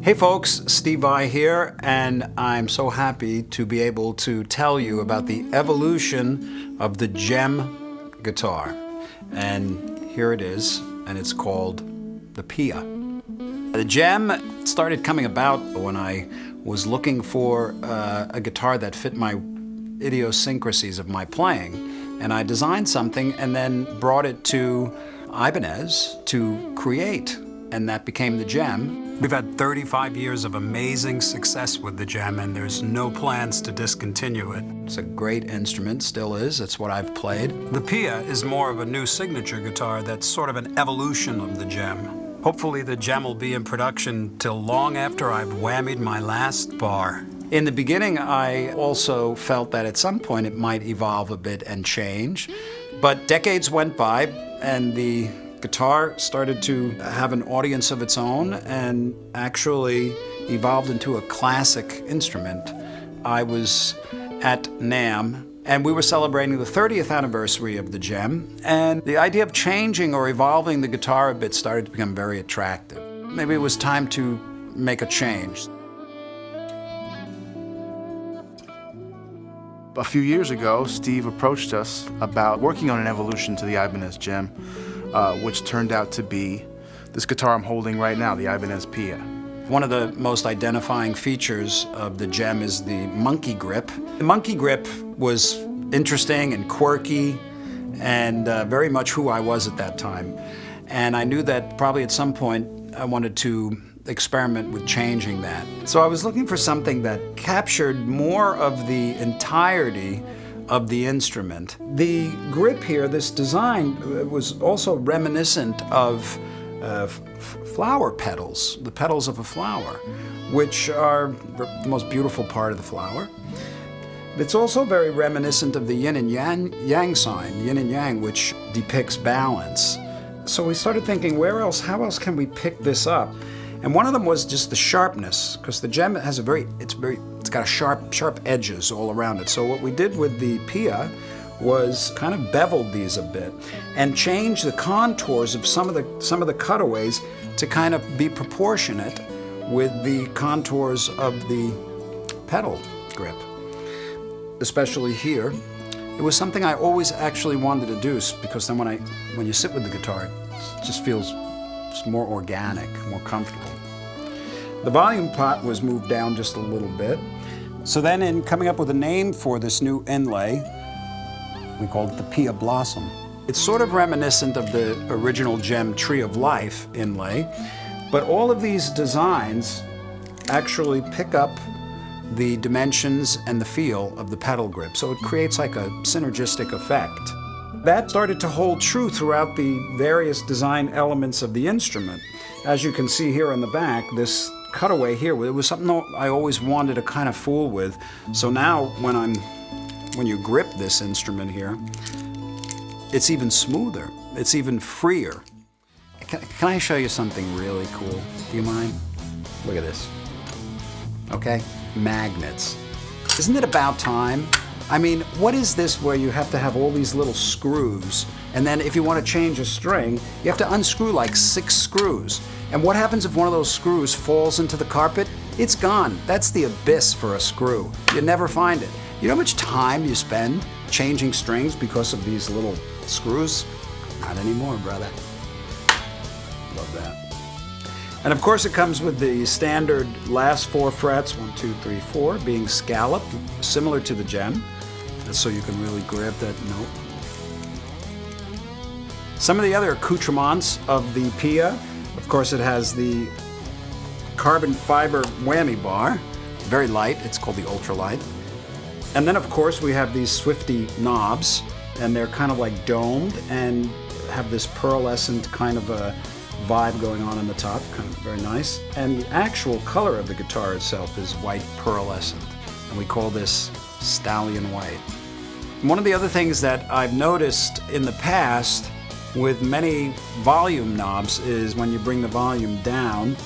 Hey folks, Steve Vai here, and I'm so happy to be able to tell you about the evolution of the JEM guitar. And here it is, and it's called the PIA. The JEM started coming about when I was looking for a guitar that fit my idiosyncrasies of my playing. And I designed something and then brought it to Ibanez to create, and that became the JEM. We've had 35 years of amazing success with the JEM, and there's no plans to discontinue it. It's a great instrument, still is. It's what I've played. The PIA is more of a new signature guitar that's sort of an evolution of the JEM. Hopefully the JEM will be in production till long after I've whammied my last bar. In the beginning, I also felt that at some point it might evolve a bit and change. But decades went by, and the guitar started to have an audience of its own and actually evolved into a classic instrument. I was at NAMM, and we were celebrating the 30th anniversary of the JEM, and the idea of changing or evolving the guitar a bit started to become very attractive. Maybe it was time to make a change. A few years ago, Steve approached us about working on an evolution to the Ibanez JEM, which turned out to be this guitar I'm holding right now, the Ibanez PIA. One of the most identifying features of the JEM is the monkey grip. The monkey grip was interesting and quirky and very much who I was at that time. And I knew that probably at some point I wanted to experiment with changing that. So I was looking for something that captured more of the entirety of the instrument. The grip here, this design, was also reminiscent of flower petals, the petals of a flower, which are the most beautiful part of the flower. It's also very reminiscent of the yin and yang sign, yin and yang, which depicts balance. So we started thinking, how else can we pick this up? And one of them was just the sharpness, because the JEM has it's got sharp edges all around it. So what we did with the PIA was kind of beveled these a bit and changed the contours of some of the cutaways to kind of be proportionate with the contours of the pedal grip. Especially here, it was something I always actually wanted to do, because then when you sit with the guitar, it just feels more organic, more comfortable. The volume pot was moved down just a little bit. So then in coming up with a name for this new inlay, we called it the PIA Blossom. It's sort of reminiscent of the original JEM Tree of Life inlay, but all of these designs actually pick up the dimensions and the feel of the pedal grip, so it creates like a synergistic effect. That started to hold true throughout the various design elements of the instrument. As you can see here on the back, this cutaway here, it was something I always wanted to kind of fool with. So now when you grip this instrument here, it's even smoother, it's even freer. Can I show you something really cool? Do you mind? Look at this. Okay, magnets. Isn't it about time? I mean, what is this where you have to have all these little screws, and then if you want to change a string, you have to unscrew like 6 screws. And what happens if one of those screws falls into the carpet? It's gone. That's the abyss for a screw. You never find it. You know how much time you spend changing strings because of these little screws? Not anymore, brother. Love that. And of course it comes with the standard last 4 frets, 1, 2, 3, 4, being scalloped, similar to the JEM. So you can really grab that note. Some of the other accoutrements of the PIA, of course it has the carbon fiber whammy bar, very light, it's called the ultralight. And then of course we have these Swifty knobs, and they're kind of like domed and have this pearlescent kind of a vibe going on the top, kind of very nice. And the actual color of the guitar itself is white pearlescent, and we call this Stallion White. One of the other things that I've noticed in the past with many volume knobs is when you bring the volume down,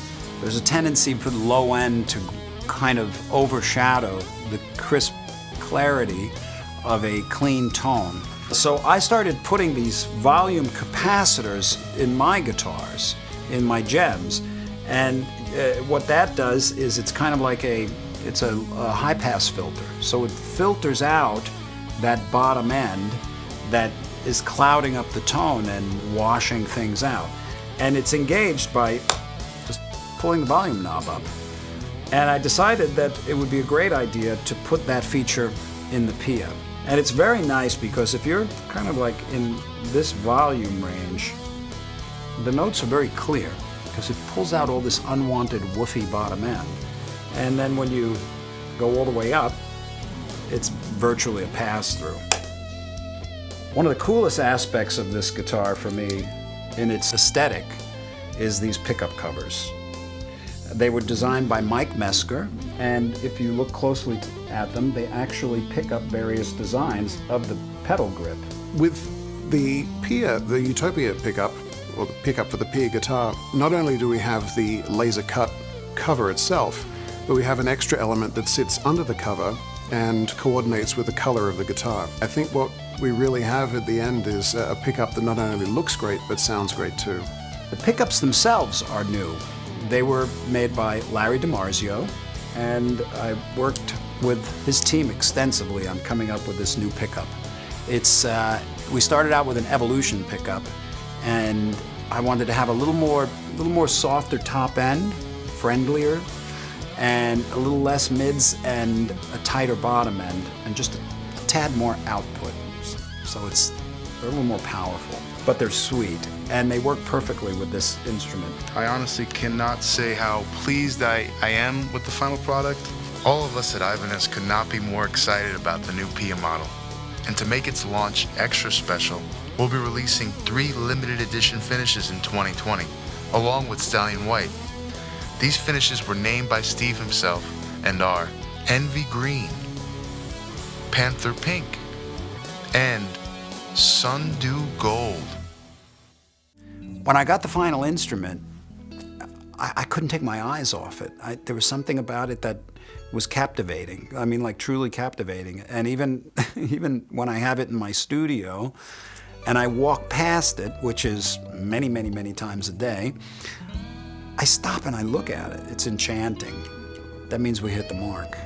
there's a tendency for the low end to kind of overshadow the crisp clarity of a clean tone. So I started putting these volume capacitors in my guitars, in my JEMs, and what that does is it's kind of like it's a high-pass filter. So it filters out that bottom end that is clouding up the tone and washing things out. And it's engaged by just pulling the volume knob up. And I decided that it would be a great idea to put that feature in the PIA. And it's very nice because if you're kind of like in this volume range, the notes are very clear because it pulls out all this unwanted woofy bottom end. And then when you go all the way up, it's virtually a pass-through. One of the coolest aspects of this guitar for me in its aesthetic is these pickup covers. They were designed by Mike Mesker, and if you look closely at them, they actually pick up various designs of the pedal grip. With the PIA, the Utopia pickup, or the pickup for the PIA guitar, not only do we have the laser cut cover itself, but we have an extra element that sits under the cover and coordinates with the color of the guitar. I think what we really have at the end is a pickup that not only looks great, but sounds great too. The pickups themselves are new. They were made by Larry DiMarzio, and I worked with his team extensively on coming up with this new pickup. We started out with an Evolution pickup, and I wanted to have a little more softer top end, friendlier, and a little less mids and a tighter bottom end, and just a tad more output. So they're a little more powerful, but they're sweet, and they work perfectly with this instrument. I honestly cannot say how pleased I am with the final product. All of us at Ibanez could not be more excited about the new PIA model. And to make its launch extra special, we'll be releasing 3 limited edition finishes in 2020, along with Stallion White. These finishes were named by Steve himself and are Envy Green, Panther Pink, and Sundew Gold. When I got the final instrument, I couldn't take my eyes off it. There was something about it that was captivating. I mean, like truly captivating. And even when I have it in my studio and I walk past it, which is many, many, many times a day, I stop and I look at it. It's enchanting. That means we hit the mark.